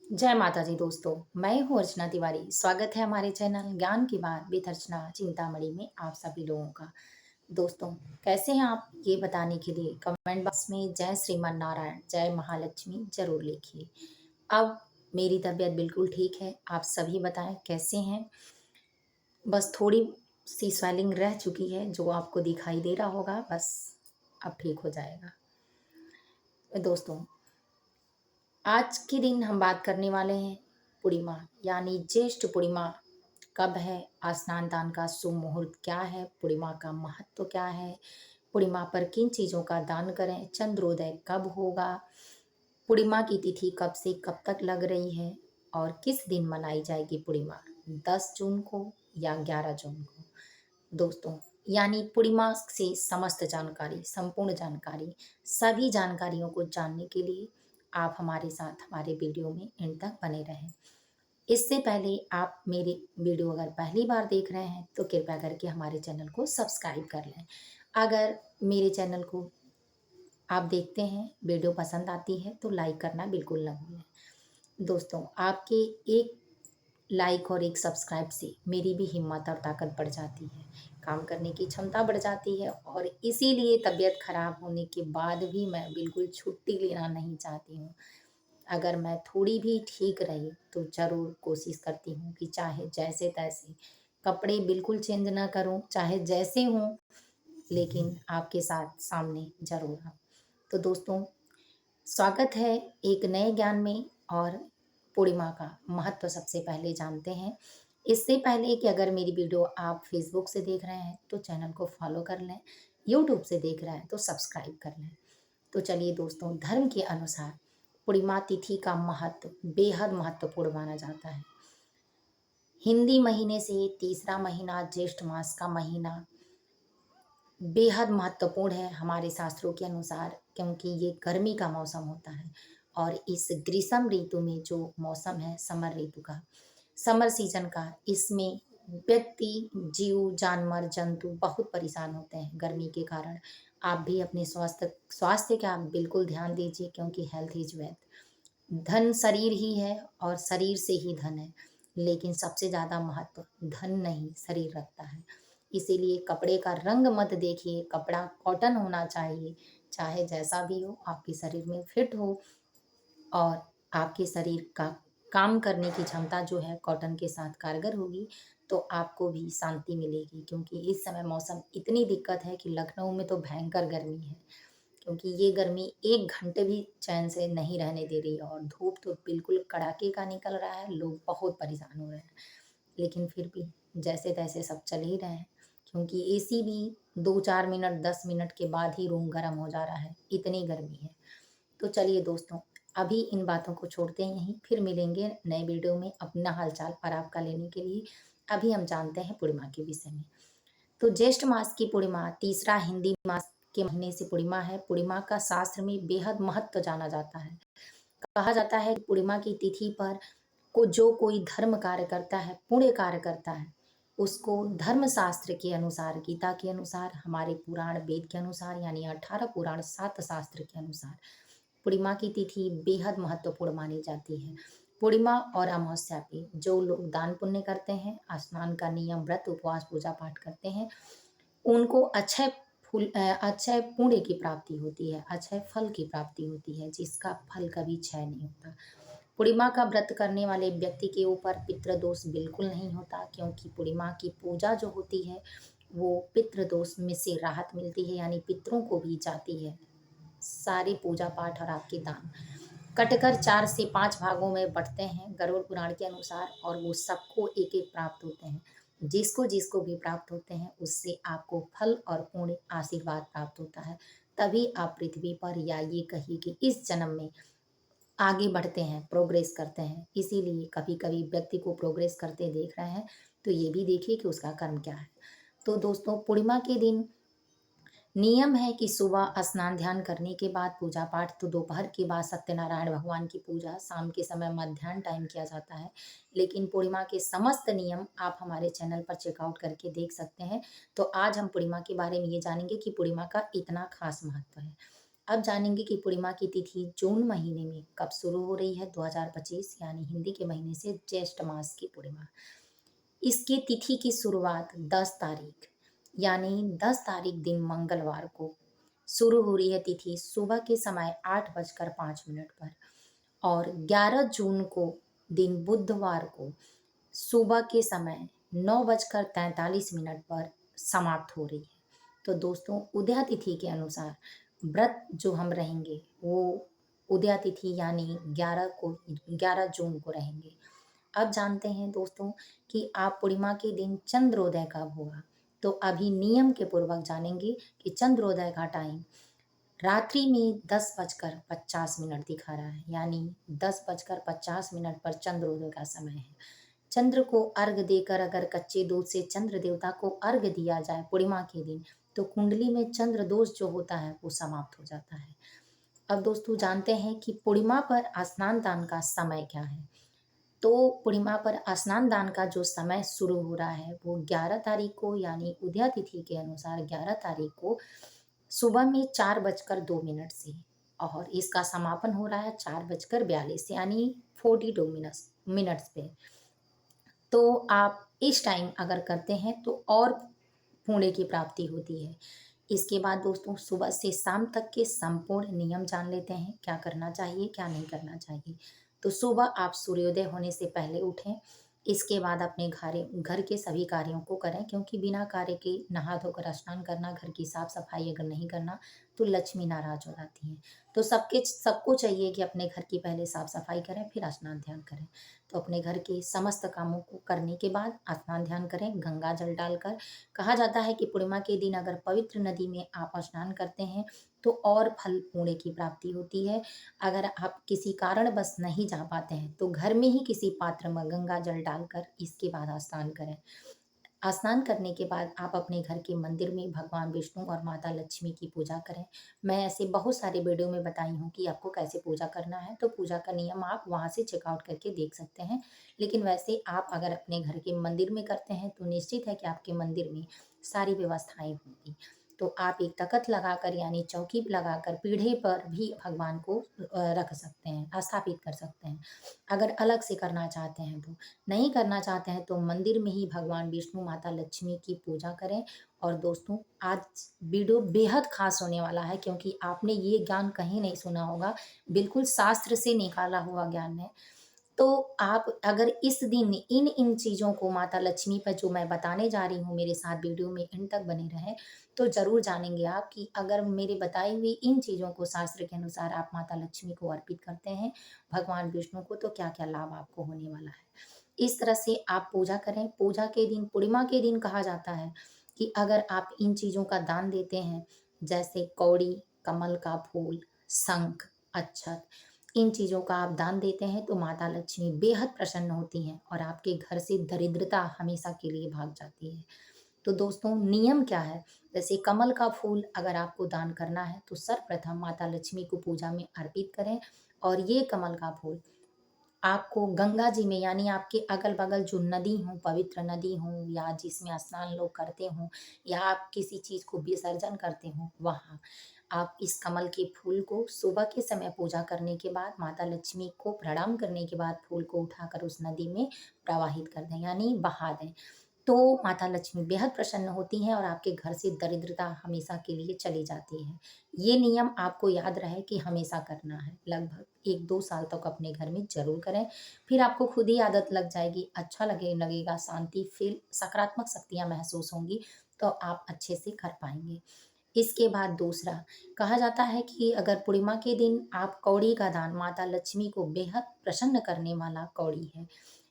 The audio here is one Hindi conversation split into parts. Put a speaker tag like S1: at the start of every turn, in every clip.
S1: जय माता दी दोस्तों। मैं हूँ अर्चना तिवारी। स्वागत है हमारे चैनल ज्ञान की बात विद अर्चना चिंतामणि में आप सभी लोगों का। दोस्तों, कैसे हैं आप ये बताने के लिए कमेंट बॉक्स में जय श्रीमान नारायण जय महालक्ष्मी जरूर लिखिए। अब मेरी तबीयत बिल्कुल ठीक है। आप सभी बताएं कैसे हैं। बस थोड़ी सी स्वेलिंग रह चुकी है जो आपको दिखाई दे रहा होगा, बस अब ठीक हो जाएगा। दोस्तों, आज के दिन हम बात करने वाले हैं पूर्णिमा यानी ज्येष्ठ पूर्णिमा कब है, स्नान दान का शुभ मुहूर्त क्या है, पूर्णिमा का महत्व क्या है, पूर्णिमा पर किन चीज़ों का दान करें, चंद्रोदय कब होगा, पूर्णिमा की तिथि कब से कब तक लग रही है और किस दिन मनाई जाएगी पूर्णिमा, 10 जून को या 11 जून को। दोस्तों, यानी पूर्णिमा से समस्त जानकारी, संपूर्ण जानकारी, सभी जानकारियों को जानने के लिए आप हमारे साथ हमारे वीडियो में एंड तक बने रहें। इससे पहले आप मेरे वीडियो अगर पहली बार देख रहे हैं तो कृपया करके हमारे चैनल को सब्सक्राइब कर लें। अगर मेरे चैनल को आप देखते हैं, वीडियो पसंद आती है तो लाइक करना बिल्कुल ना भूलें। दोस्तों, आपके एक लाइक और एक सब्सक्राइब से मेरी भी हिम्मत और ताकत बढ़ जाती है, काम करने की क्षमता बढ़ जाती है और इसीलिए तबीयत खराब होने के बाद भी मैं बिल्कुल छुट्टी लेना नहीं चाहती हूँ। अगर मैं थोड़ी भी ठीक रही तो ज़रूर कोशिश करती हूँ कि चाहे जैसे तैसे कपड़े बिल्कुल चेंज ना करूँ, चाहे जैसे हूँ, लेकिन आपके साथ सामने ज़रूर आऊँ। तो दोस्तों, स्वागत है एक नए ज्ञान में। और पूर्णिमा का महत्व सबसे पहले जानते हैं। इससे पहले कि अगर मेरी वीडियो आप फेसबुक से देख रहे हैं तो चैनल को फॉलो कर लें, यूट्यूब से देख रहे हैं तो सब्सक्राइब कर लें। तो चलिए दोस्तों, धर्म के अनुसार पूर्णिमा तिथि का महत्व बेहद महत्वपूर्ण माना जाता है। हिंदी महीने से तीसरा महीना ज्येष्ठ मास का महीना बेहद महत्वपूर्ण है हमारे शास्त्रों के अनुसार, क्योंकि ये गर्मी का मौसम होता है और इस ग्रीष्म ऋतु में जो मौसम है समर ऋतु का, समर सीजन का, इसमें व्यक्ति, जीव, जानवर, जंतु बहुत परेशान होते हैं गर्मी के कारण। आप भी अपने स्वास्थ्य स्वास्थ्य का बिल्कुल ध्यान दीजिए, क्योंकि हेल्थ इज वेल्थ। धन शरीर ही है और शरीर से ही धन है, लेकिन सबसे ज़्यादा महत्व धन नहीं शरीर रखता है। इसीलिए कपड़े का रंग मत देखिए, कपड़ा कॉटन होना चाहिए, चाहे जैसा भी हो आपके शरीर में फिट हो और आपके शरीर का काम करने की क्षमता जो है कॉटन के साथ कारगर होगी, तो आपको भी शांति मिलेगी। क्योंकि इस समय मौसम इतनी दिक्कत है कि लखनऊ में तो भयंकर गर्मी है, क्योंकि ये गर्मी 1 घंटे भी चैन से नहीं रहने दे रही है और धूप तो बिल्कुल कड़ाके का निकल रहा है, लोग बहुत परेशान हो रहे हैं। लेकिन फिर भी जैसे तैसे सब चल ही रहे हैं, क्योंकि एसी भी 2-4 मिनट 10 मिनट के बाद ही रूम गर्म हो जा रहा है, इतनी गर्मी है। तो चलिए दोस्तों, अभी इन बातों को छोड़ते हैं यहीं, फिर मिलेंगे नए वीडियो में अपना हालचाल और आपका लेने के लिए। अभी हम जानते हैं पूर्णिमा के विषय में। तो ज्येष्ठ मास की पूर्णिमा तीसरा हिंदी मास के महीने से पूर्णिमा है। पूर्णिमा का शास्त्र में बेहद महत्व जाना जाता है। कहा जाता है कि पूर्णिमा की तिथि पर को जो कोई धर्म कार्य करता है, पुण्य कार्य करता है, उसको धर्म शास्त्र के अनुसार, गीता के अनुसार, हमारे पुराण वेद के अनुसार, यानी 18 पुराण 7 शास्त्र के अनुसार पूर्णिमा की तिथि बेहद महत्वपूर्ण मानी जाती है। पूर्णिमा और अमावस्या पे जो लोग दान पुण्य करते हैं, स्नान का नियम, व्रत, उपवास, पूजा पाठ करते हैं, उनको अक्षय पुण्य की प्राप्ति होती है, अक्षय फल की प्राप्ति होती है, जिसका फल कभी क्षय नहीं होता। पूर्णिमा का व्रत करने वाले व्यक्ति के ऊपर पितृदोष बिल्कुल नहीं होता, क्योंकि पूर्णिमा की पूजा जो होती है वो पितृदोष में से राहत मिलती है, यानी पितरों को भी जाती है सारे पूजा पाठ और आपके दान। कटकर 4 से 5 भागों में बँटते हैं गरुड़ पुराण के अनुसार, और वो सबको एक-एक प्राप्त होते हैं। जिसको जिसको भी प्राप्त होते हैं उससे आपको फल और पुण्य आशीर्वाद प्राप्त होता है। तभी आप पृथ्वी पर, या ये कहिए कि इस जन्म में आगे बढ़ते हैं, प्रोग्रेस करते हैं। इसीलिए कभी-कभी व्यक्ति को प्रोग्रेस करते देख रहे हैं तो ये भी देखिए कि उसका कर्म क्या है। तो दोस्तों, पूर्णिमा के दिन नियम है कि सुबह स्नान ध्यान करने के बाद पूजा पाठ, तो दोपहर के बाद सत्यनारायण भगवान की पूजा, शाम के समय मध्याह्न टाइम किया जाता है। लेकिन पूर्णिमा के समस्त नियम आप हमारे चैनल पर चेकआउट करके देख सकते हैं। तो आज हम पूर्णिमा के बारे में ये जानेंगे कि पूर्णिमा का इतना खास महत्व है। अब जानेंगे कि पूर्णिमा की तिथि जून महीने में कब शुरू हो रही है 2025 यानी हिंदी के महीने से ज्येष्ठ मास की पूर्णिमा। इसकी तिथि की शुरुआत 10 तारीख यानी 10 तारीख दिन मंगलवार को शुरू हो रही है। तिथि सुबह के समय 8:05 पर और 11 जून को दिन बुधवार को सुबह के समय 9:43 पर समाप्त हो रही है। तो दोस्तों उदया तिथि के अनुसार व्रत जो हम रहेंगे वो उदया तिथि यानी 11 जून को रहेंगे। अब जानते हैं दोस्तों कि आप पूर्णिमा के दिन चंद्रोदय कब होगा। तो अभी नियम के पूर्वक जानेंगे कि चंद्रोदय का टाइम रात्रि में 10:50 दिखा रहा है, यानी 10:50 पर चंद्रोदय का समय है। चंद्र को अर्घ देकर अगर कच्चे दूध से चंद्र देवता को अर्घ दिया जाए पूर्णिमा के दिन, तो कुंडली में चंद्र दोष जो होता है वो समाप्त हो जाता है। अब दोस्तों जानते हैं कि पूर्णिमा पर स्नान दान का समय क्या है। तो पूर्णिमा पर स्नान दान का जो समय शुरू हो रहा है वो 11 तारीख को यानी उदया तिथि के अनुसार 11 तारीख को सुबह में 4:02 से, और इसका समापन हो रहा है 4:42 यानी 42 मिनट्स पे। तो आप इस टाइम अगर करते हैं तो और पुण्य की प्राप्ति होती है। इसके बाद दोस्तों सुबह से शाम तक के संपूर्ण नियम जान लेते हैं, क्या करना चाहिए क्या नहीं करना चाहिए। तो सुबह आप सूर्योदय होने से पहले उठें। इसके बाद अपने घर के सभी कार्यों को करें, क्योंकि बिना कार्य के नहा धोकर स्नान करना, घर की साफ सफाई अगर नहीं करना तो लक्ष्मी नाराज हो जाती हैं। तो सबको चाहिए कि अपने घर की पहले साफ सफाई करें फिर स्नान ध्यान करें। तो अपने घर के समस्त कामों को करने के बाद स्नान ध्यान करें गंगा जल डालकर। कहा जाता है कि पूर्णिमा के दिन अगर पवित्र नदी में आप स्नान करते हैं तो और फल पुण्य की प्राप्ति होती है। अगर आप किसी कारणवश नहीं जा पाते हैं तो घर में ही किसी पात्र में गंगा जल डालकर इसके बाद स्नान करें। स्नान करने के बाद आप अपने घर के मंदिर में भगवान विष्णु और माता लक्ष्मी की पूजा करें। मैं ऐसे बहुत सारे वीडियो में बताई हूँ कि आपको कैसे पूजा करना है, तो पूजा का नियम आप वहाँ से चेकआउट करके देख सकते हैं। लेकिन वैसे आप अगर अपने घर के मंदिर में करते हैं तो निश्चित है कि आपके मंदिर में सारी व्यवस्थाएं होंगी। तो आप एक तख्त लगाकर यानी चौकी लगाकर पीढ़े पर भी भगवान को रख सकते हैं, स्थापित कर सकते हैं। अगर अलग से करना चाहते हैं तो, नहीं करना चाहते हैं तो मंदिर में ही भगवान विष्णु माता लक्ष्मी की पूजा करें। और दोस्तों आज वीडियो बेहद खास होने वाला है, क्योंकि आपने ये ज्ञान कहीं नहीं सुना होगा, बिल्कुल शास्त्र से निकाला हुआ ज्ञान है। तो आप अगर इस दिन इन इन चीज़ों को माता लक्ष्मी पर जो मैं बताने जा रही हूँ, मेरे साथ वीडियो में एंड तक बने रहें, तो ज़रूर जानेंगे आप कि अगर मेरे बताई हुई इन चीज़ों को शास्त्र के अनुसार आप माता लक्ष्मी को अर्पित करते हैं, भगवान विष्णु को, तो क्या-क्या लाभ आपको होने वाला है। इस तरह से आप पूजा करें। पूजा के दिन, पूर्णिमा के दिन कहा जाता है कि अगर आप इन चीज़ों का दान देते हैं, जैसे कौड़ी, कमल का फूल, शंख, अक्षत, इन चीज़ों का आप दान देते हैं तो माता लक्ष्मी बेहद प्रसन्न होती हैं और आपके घर से दरिद्रता हमेशा के लिए भाग जाती है। तो दोस्तों नियम क्या है? जैसे कमल का फूल अगर आपको दान करना है तो सर्वप्रथम माता लक्ष्मी को पूजा में अर्पित करें, और ये कमल का फूल आपको गंगा जी में यानी आपके अगल-बगल जो नदी हो, पवित्र नदी हो या जिसमें स्नान लोग करते हों, या आप किसी चीज़ को विसर्जन करते हों, वहाँ आप इस कमल के फूल को सुबह के समय पूजा करने के बाद, माता लक्ष्मी को प्रणाम करने के बाद फूल को उठाकर उस नदी में प्रवाहित कर दें यानी बहा दें। तो माता लक्ष्मी बेहद प्रसन्न होती हैं और आपके घर से दरिद्रता हमेशा के लिए चली जाती है। ये नियम आपको याद रहे कि हमेशा करना है। लगभग 1-2 साल तक अपने घर में ज़रूर करें, फिर आपको खुद ही आदत लग जाएगी, अच्छा लगेगा, शांति, फिर सकारात्मक शक्तियाँ महसूस होंगी, तो आप अच्छे से कर पाएँगे। इसके बाद दूसरा, कहा जाता है कि अगर पूर्णिमा के दिन आप कौड़ी का दान, माता लक्ष्मी को बेहद प्रसन्न करने वाला कौड़ी है।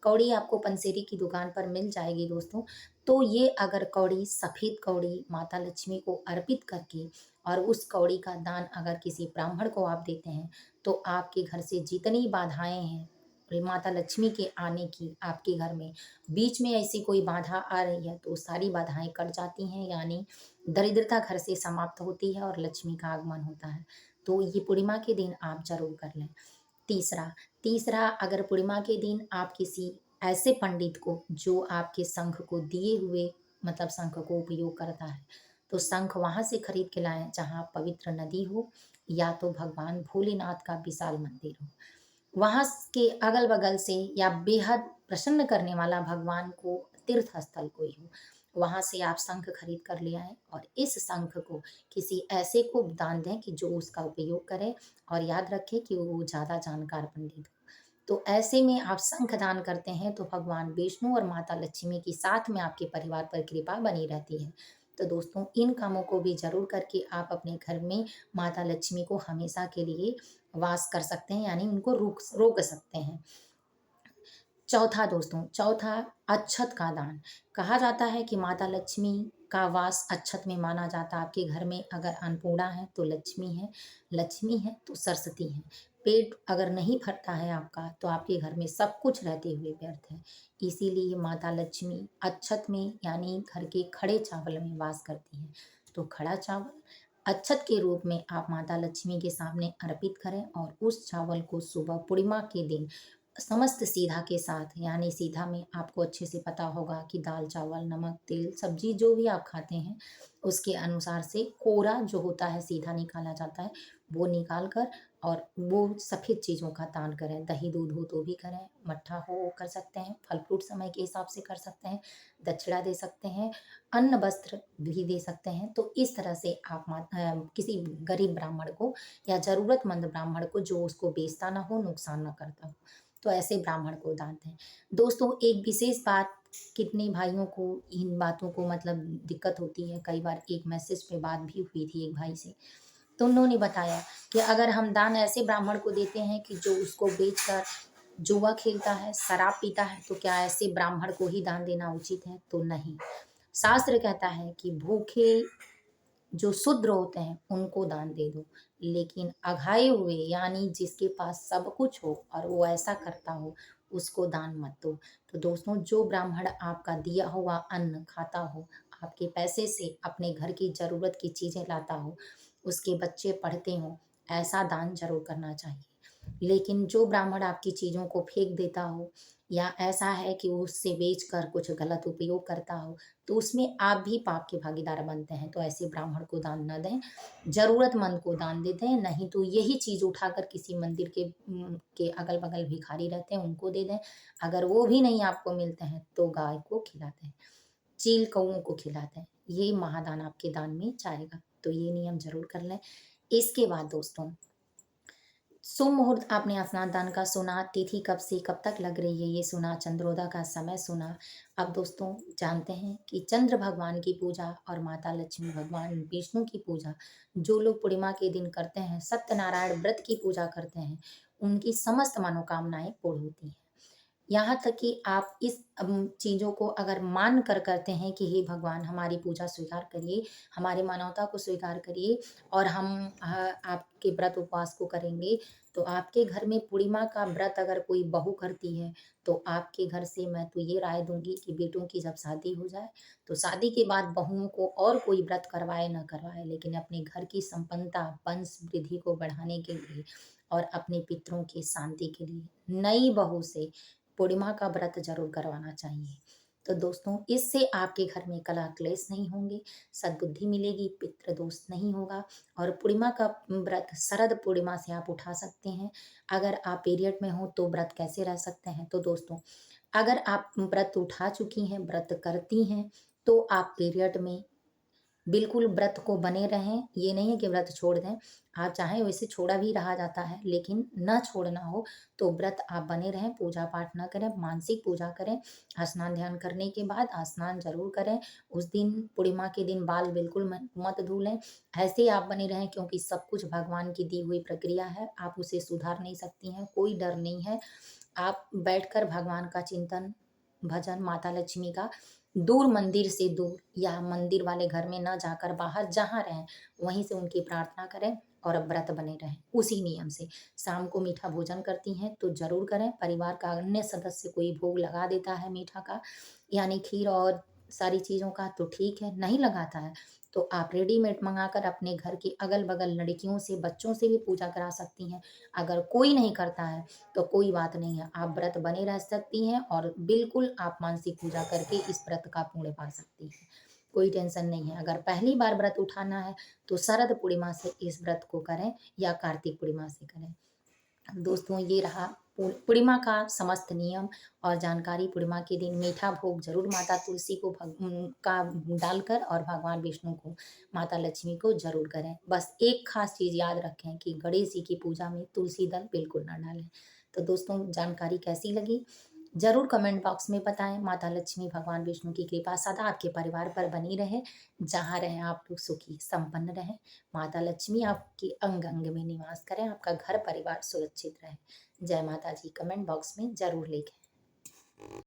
S1: कौड़ी आपको पंसेरी की दुकान पर मिल जाएगी दोस्तों। तो ये अगर कौड़ी, सफ़ेद कौड़ी माता लक्ष्मी को अर्पित करके और उस कौड़ी का दान अगर किसी ब्राह्मण को आप देते हैं, तो आपके घर से जितनी बाधाएँ हैं, माता लक्ष्मी के आने की आपके घर में, बीच में ऐसी कोई बाधा आ रही है तो सारी बाधाएँ कट जाती हैं, यानी दरिद्रता घर से समाप्त होती है और लक्ष्मी का आगमन होता है। तो ये पूर्णिमा के दिन आप ज़रूर कर लें। तीसरा तीसरा अगर पूर्णिमा के दिन आप किसी ऐसे पंडित को जो आपके शंख को दिए हुए, मतलब शंख को उपयोग करता है, तो शंख वहाँ से खरीद के लाएँ जहाँ पवित्र नदी हो या तो भगवान भोलेनाथ का विशाल मंदिर हो। वहाँ के अगल-बगल से या बेहद प्रसन्न करने वाला भगवान को तीर्थ स्थल कोई हो, वहाँ से आप शंख खरीद कर ले आएँ और इस शंख को किसी ऐसे को दान दें कि जो उसका उपयोग करे और याद रखें कि वो ज़्यादा जानकार पंडित हो। तो ऐसे में आप शंख दान करते हैं तो भगवान विष्णु और माता लक्ष्मी की साथ में आपके परिवार पर कृपा बनी रहती है। तो दोस्तों, इन कामों को भी ज़रूर करके आप अपने घर में माता लक्ष्मी को हमेशा के लिए वास कर सकते हैं, यानी उनको रोक सकते हैं। चौथा दोस्तों, चौथा अक्षत का दान। कहा जाता है कि माता लक्ष्मी का वास अक्षत में माना जाता है। आपके घर में अगर अन्नपूर्णा है तो लक्ष्मी है तो सरस्वती है। पेट अगर नहीं भरता है आपका तो आपके घर में सब कुछ रहते हुए व्यर्थ है। इसीलिए माता लक्ष्मी अक्षत में यानी घर के खड़े चावल में वास करती है। तो खड़ा चावल अक्षत के रूप में आप माता लक्ष्मी के सामने अर्पित करें और उस चावल को सुबह पूर्णिमा के दिन समस्त सीधा के साथ, यानी सीधा में आपको अच्छे से पता होगा कि दाल, चावल, नमक, तेल, सब्जी जो भी आप खाते हैं, उसके अनुसार से कोरा जो होता है सीधा निकाला जाता है, वो निकाल कर और वो सफ़ेद चीज़ों का दान करें। दही, दूध हो तो भी करें, मट्ठा हो वो कर सकते हैं, फल-फ्रूट समय के हिसाब से कर सकते हैं, दक्षिणा दे सकते हैं, अन्न वस्त्र भी दे सकते हैं। तो इस तरह से आप किसी गरीब ब्राह्मण को या ज़रूरतमंद ब्राह्मण को जो उसको बेचता ना हो, नुकसान ना करता हो, तो ऐसे ब्राह्मण को दान दें। दोस्तों, एक विशेष बात, कितने भाइयों को इन बातों को मतलब दिक्कत होती है। कई बार एक मैसेज पे बात भी हुई थी एक भाई से, तो उन्होंने बताया कि अगर हम दान ऐसे ब्राह्मण को देते हैं कि जो उसको बेचकर जुआ खेलता है, शराब पीता है, तो क्या ऐसे ब्राह्मण को ही दान देना उचित है? तो नहीं। शास्त्र कहता है कि भूखे जो शूद्र होते हैं उनको दान दे दो, लेकिन अघाए हुए यानी जिसके पास सब कुछ हो और वो ऐसा करता हो, उसको दान मत दो। तो दोस्तों, जो ब्राह्मण आपका दिया हुआ अन्न खाता हो, आपके पैसे से अपने घर की ज़रूरत की चीज़ें लाता हो, उसके बच्चे पढ़ते हों, ऐसा दान ज़रूर करना चाहिए। लेकिन जो ब्राह्मण आपकी चीज़ों को फेंक देता हो या ऐसा है कि वो उससे बेचकर कुछ गलत उपयोग करता हो, तो उसमें आप भी पाप के भागीदार बनते हैं। तो ऐसे ब्राह्मण को दान न दें, ज़रूरतमंद को दान दे दें, नहीं तो यही चीज़ उठाकर किसी मंदिर के अगल-बगल भिखारी रहते हैं, उनको दे दें। अगर वो भी नहीं आपको मिलते हैं, तो गाय को खिला दें, चील कौओं को खिला दें। ये महादान आपके दान में जाएगा। तो ये नियम ज़रूर कर लें। इसके बाद दोस्तों, शुभ मुहूर्त आपने स्नान दान का सुना, तिथि कब से कब तक लग रही है ये सुना, चंद्रोदय का समय सुना। अब दोस्तों, जानते हैं कि चंद्र भगवान की पूजा और माता लक्ष्मी भगवान विष्णु की पूजा जो लोग पूर्णिमा के दिन करते हैं, सत्यनारायण व्रत की पूजा करते हैं, उनकी समस्त मनोकामनाएं पूर्ण होती हैं। यहाँ तक कि आप इस चीज़ों को अगर मान कर करते हैं कि हे भगवान, हमारी पूजा स्वीकार करिए, हमारी मानवता को स्वीकार करिए और हम आपके व्रत उपवास को करेंगे, तो आपके घर में पूर्णिमा का व्रत अगर कोई बहू करती है, तो आपके घर से मैं तो ये राय दूँगी कि बेटों की जब शादी हो जाए, तो शादी के बाद बहुओं को और कोई व्रत करवाए ना करवाए, लेकिन अपने घर की संपन्नता, वंश वृद्धि को बढ़ाने के लिए और अपने पितरों की शांति के लिए नई बहू से पूर्णिमा का व्रत ज़रूर करवाना चाहिए। तो दोस्तों, इससे आपके घर में कलह क्लेश नहीं होंगे, सद्बुद्धि मिलेगी, पितृ दोष नहीं होगा और पूर्णिमा का व्रत शरद पूर्णिमा से आप उठा सकते हैं। अगर आप पीरियड में हो तो व्रत कैसे रह सकते हैं? तो दोस्तों, अगर आप व्रत उठा चुकी हैं, व्रत करती हैं, तो आप पीरियड में बिल्कुल व्रत को बने रहें, ये नहीं है कि व्रत छोड़ दें। आप चाहें वैसे छोड़ा भी रहा जाता है, लेकिन ना छोड़ना हो तो व्रत आप बने रहें, पूजा-पाठ ना करें, मानसिक पूजा करें। स्नान ध्यान करने के बाद स्नान ज़रूर करें। उस दिन पूर्णिमा के दिन बाल बिल्कुल मत धुलें। ऐसे ही आप बने रहें, क्योंकि सब कुछ भगवान की दी हुई प्रक्रिया है, आप उसे सुधार नहीं सकती हैं, कोई डर नहीं है। आप बैठकर भगवान का चिंतन, भजन, माता लक्ष्मी का दूर, मंदिर से दूर या मंदिर वाले घर में ना जाकर बाहर जहाँ रहें, वहीं से उनकी प्रार्थना करें और अब व्रत बने रहें उसी नियम से। शाम को मीठा भोजन करती हैं तो ज़रूर करें। परिवार का अन्य सदस्य कोई भोग लगा देता है मीठा का, यानी खीर और सारी चीज़ों का, तो ठीक है, नहीं लगाता है तो आप रेडीमेड मंगाकर अपने घर की अगल-बगल लड़कियों से, बच्चों से भी पूजा करा सकती हैं। अगर कोई नहीं करता है तो कोई बात नहीं है, आप व्रत बने रह सकती हैं और बिल्कुल आप मानसिक पूजा करके इस व्रत का पुण्य पा सकती हैं। कोई टेंशन नहीं है। अगर पहली बार व्रत उठाना है तो शरद पूर्णिमा से इस व्रत को करें या कार्तिक पूर्णिमा से करें। दोस्तों ये रहा पूर्णिमा का समस्त नियम और जानकारी। पूर्णिमा के दिन मीठा भोग जरूर माता तुलसी को का डालकर और भगवान विष्णु को, माता लक्ष्मी को जरूर करें। बस एक खास चीज याद रखें कि गणेश जी की पूजा में तुलसी दल बिल्कुल ना डालें। तो दोस्तों जानकारी कैसी लगी जरूर कमेंट बॉक्स में बताएं। माता लक्ष्मी भगवान विष्णु की कृपा सदा आपके परिवार पर बनी रहे। जहाँ रहें आप लोग सुखी संपन्न रहें। माता लक्ष्मी आपके अंग अंग में निवास करें, आपका घर परिवार सुरक्षित रहे। जय माता जी कमेंट बॉक्स में जरूर लिखें।